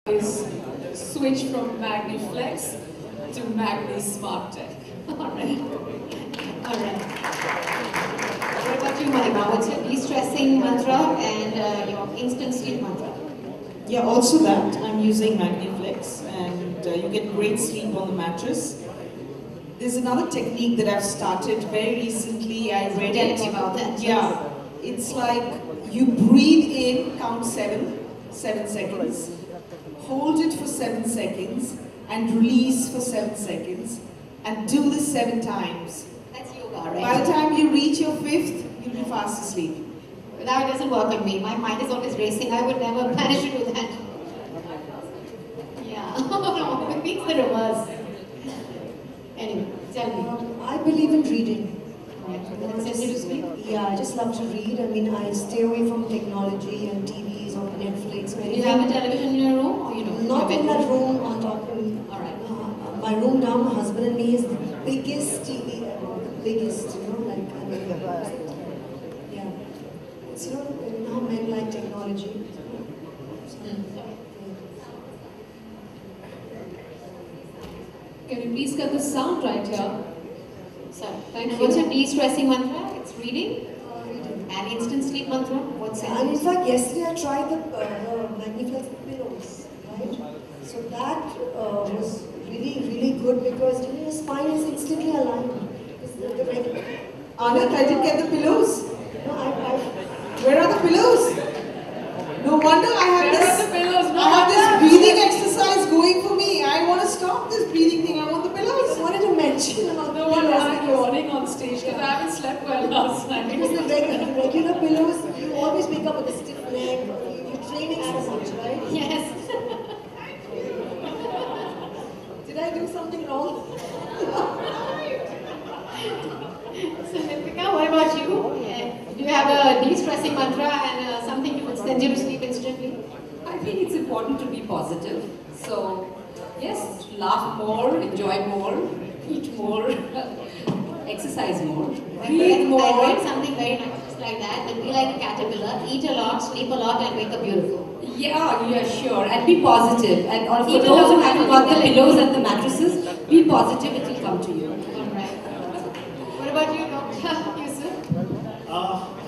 is switch from MagniFlex to Magni Smart Tech. Alright. Alright. What about you, Mahima? What's your de-stressing mantra and your instant sleep mantra? Yeah, also that. I'm using MagniFlex and you get great sleep on the mattress. There's another technique that I've started very recently. I read Tell it. me about that. Yeah. It's like you breathe in, count 7 seconds. Hold it for 7 seconds and release for 7 seconds and do this 7 times. That's yoga, right? By the time you reach your 5th, you'll be fast asleep. That doesn't work on me. My mind is always racing. I would never manage to do that. Yeah. No, it means the reverse. Anyway, tell me. I believe in reading. That sends you to sleep? Yeah, I just love to read. I mean, I stay away from technology and TVs or Netflix. Do you have a television in your room or you don't? Not in that room, on top of me. Alright. My room down, my husband and me is the biggest TV ever. The biggest, you know, like, I mean, yeah. It's, you know how men like technology. Can you please get the sound right here? So, Thank you. what's your de-stressing mantra? It's reading. Reading. And instant sleep mantra? What's it? And in fact, yesterday I tried the MagniFlex pillows, right? So that was really good because you know, your spine is instantly aligned. Anand, I didn't get the pillows. No, Where are the pillows? No wonder I have Where this. are the pillows? No I have wonder. this breathing exercise going for me. I want to stop this breathing thing. I want the I pillows. wanted to mention about No the wonder pillows I'm because yawning on stage because I haven't slept well last night. the regular pillows, you always wake up with a stiff leg. You're training so much, right? Yes. Did I do something wrong? So, Nipika, what about you? Do you have a de-stressing mantra and something you would send you to sleep instantly? I think it's important to be positive. So, yes, laugh more, enjoy more, eat more, exercise more, read I more. read something very nice like that. That be like a caterpillar, eat a lot, sleep a lot, and wake up beautiful. Yeah, sure. And be positive. And for Eat a those who lot, haven't got the pillows and the mattresses, be positive, it will come to you. Alright. What about you, Dr. Yusuf?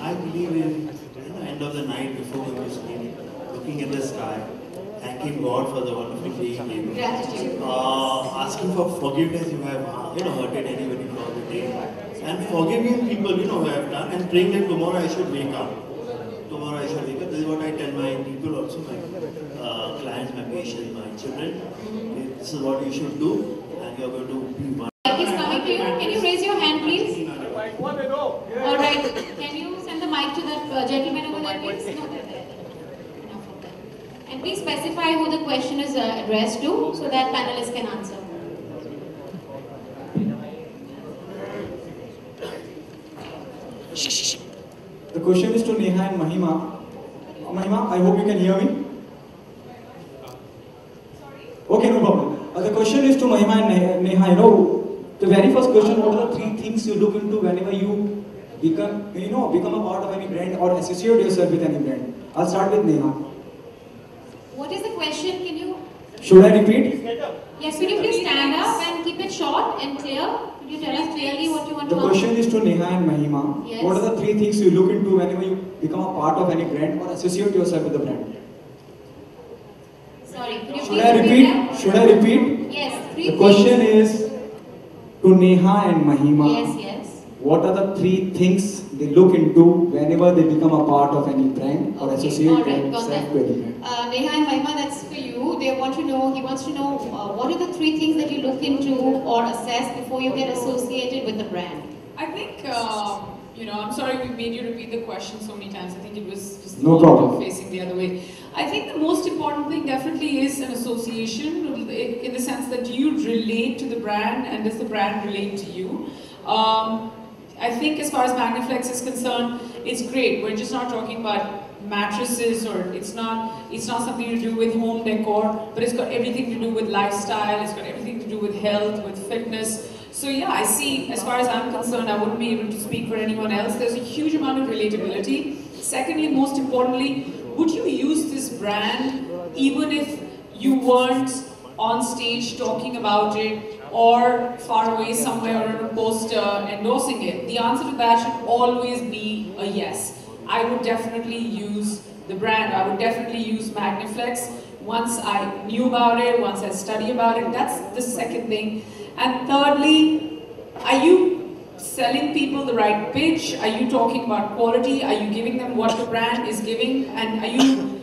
I believe in the end of the night before we go to sleep, looking at the sky, thanking God for the wonderful day He gave me. Gratitude. Asking for forgiveness if I have hurted anybody throughout the day, and forgiving people who have done, and praying that tomorrow I should wake up. Tomorrow I should wake up. This is what I tell my people also, my clients, my patients, my children. This is what you should do, and you are going to be one. Mic is coming to you. Can you raise your hand, please? Alright. Can you send the mic to that gentleman over there, please? No, there. Enough of that. And please specify who the question is addressed to so that panelists can answer. The question is to Neha and Mahima. Mahima, I hope you can hear me. Okay, no problem. The question is to Mahima and Neha. You know, the very first question: what are the 3 things you look into whenever you become a part of any brand or associate yourself with any brand? I'll start with Neha. What is the question? Can you? Should I repeat? Yes, could you please stand up and keep it short and clear? Could you tell us clearly what you want The to ask? question is to Neha and Mahima. Yes. What are the 3 things you look into whenever you become a part of any brand or associate yourself with the brand? Sorry, could you Should please I repeat? that? Should I repeat? Yes, 3 The things. question is to Neha and Mahima. Yes, yes. What are the 3 things they look into whenever they become a part of any brand or associate Alright, got themselves that. with any brand? Neha and Mahima, that's for you. They want to know, he wants to know what are the 3 things that you look into or assess before you get associated with the brand? I think, I'm sorry we made you repeat the question so many times. I think it was just No problem. facing the other way. I think the most important thing definitely is an association in the sense that do you relate to the brand and does the brand relate to you? I think as far as MagniFlex is concerned, it's great. We're just not talking about mattresses or it's not something to do with home decor, but it's got everything to do with lifestyle, it's got everything to do with health, with fitness. So yeah, I see, as far as I'm concerned, I wouldn't be able to speak for anyone else. There's a huge amount of relatability. Secondly, most importantly, would you use this brand even if you weren't on stage talking about it or far away somewhere on a poster endorsing it? The answer to that should always be a yes. I would definitely use the brand. I would definitely use Magniflex once I knew about it, once I studied about it. That's the second thing. And thirdly, are you selling people the right pitch? Are you talking about quality? Are you giving them what the brand is giving? And are you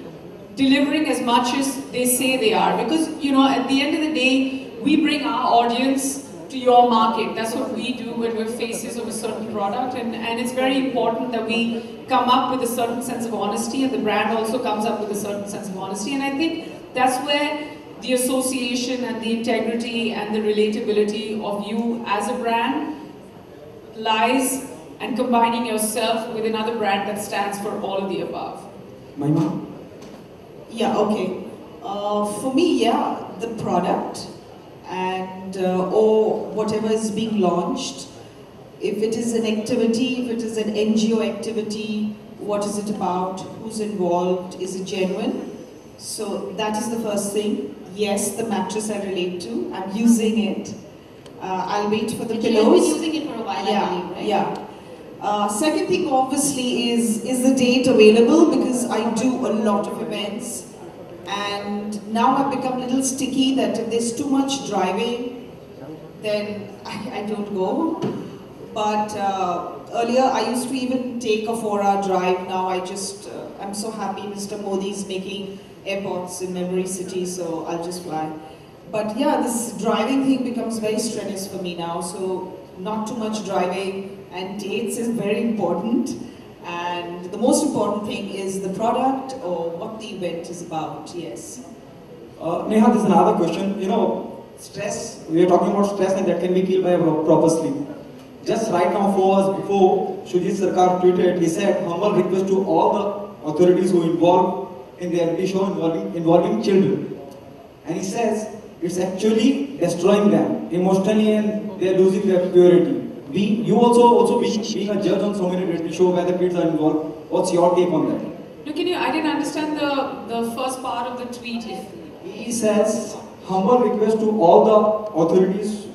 delivering as much as they say they are? Because, you know, at the end of the day, we bring our audience to your market. That's what we do when we're faces of a certain product, and it's very important that we come up with a certain sense of honesty, and the brand also comes up with a certain sense of honesty. And I think that's where the association and the integrity and the relatability of you as a brand lies, and combining yourself with another brand that stands for all of the above. Mahima? Yeah, okay. For me, yeah, the product and or whatever is being launched. If it is an activity, if it is an NGO activity, what is it about? Who's involved? Is it genuine? So that is the first thing. Yes, the mattress I relate to. I'm using it. I'll wait for the And pillows. You've been using it for a while, I believe, right? Yeah. Second thing, obviously, is the date available, because I do a lot of events. And now I've become a little sticky that if there's too much driving, then I don't go. But earlier I used to even take a 4-hour drive. Now I'm so happy Mr. Modi is making airports in Memory City, so I'll just fly. But yeah, this driving thing becomes very strenuous for me now. So not too much driving, and dates is very important. And the most important thing is the product or what the event is about, yes. Neha, there's another question. You know, stress, we are talking about stress, and that can be killed by a proper sleep. Just right now, 4 hours before, Shujit Sarkar tweeted, he said, humble request to all the authorities who involved in the reality show involving children. And he says, it's actually destroying them emotionally, and they're losing their purity. You also being a judge on so many reality shows where the kids are involved. What's your take on that? Look, I didn't understand the first part of the tweet. He says, humble request to all the authorities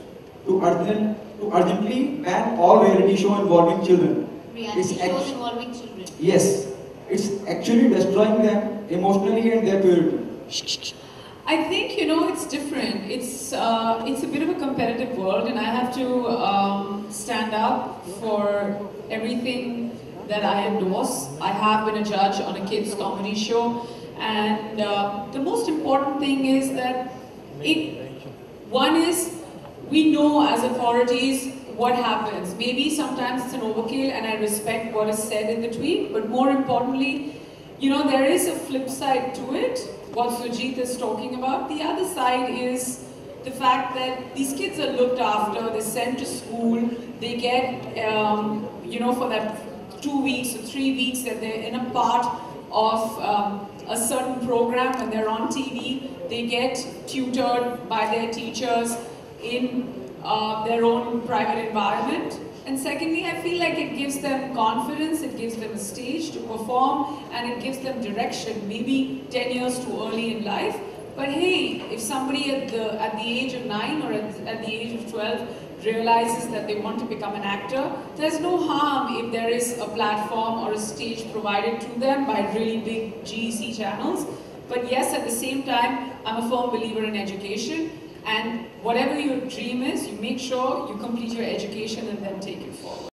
to urgently ban all reality show involving children. Reality shows involving children. Yes, it's actually destroying them emotionally and their purity. I think, it's different. It's a bit of a competitive world, and I have to stand up for everything that I endorse. I have been a judge on a kids' comedy show, and the most important thing is that one is, we know as authorities what happens. Maybe sometimes it's an overkill, and I respect what is said in the tweet, but more importantly, there is a flip side to it, what Sujit is talking about. The other side is the fact that these kids are looked after, they're sent to school, they get, for that 2 weeks or 3 weeks that they're in a part of a certain program when they're on TV, they get tutored by their teachers in their own private environment. And secondly, I feel like it gives them confidence, it gives them a stage to perform, and it gives them direction, maybe 10 years too early in life. But hey, if somebody at the age of 9 or at the age of 12 realizes that they want to become an actor, there's no harm if there is a platform or a stage provided to them by really big GEC channels. But yes, at the same time, I'm a firm believer in education. And whatever your dream is, you make sure you complete your education and then take it forward.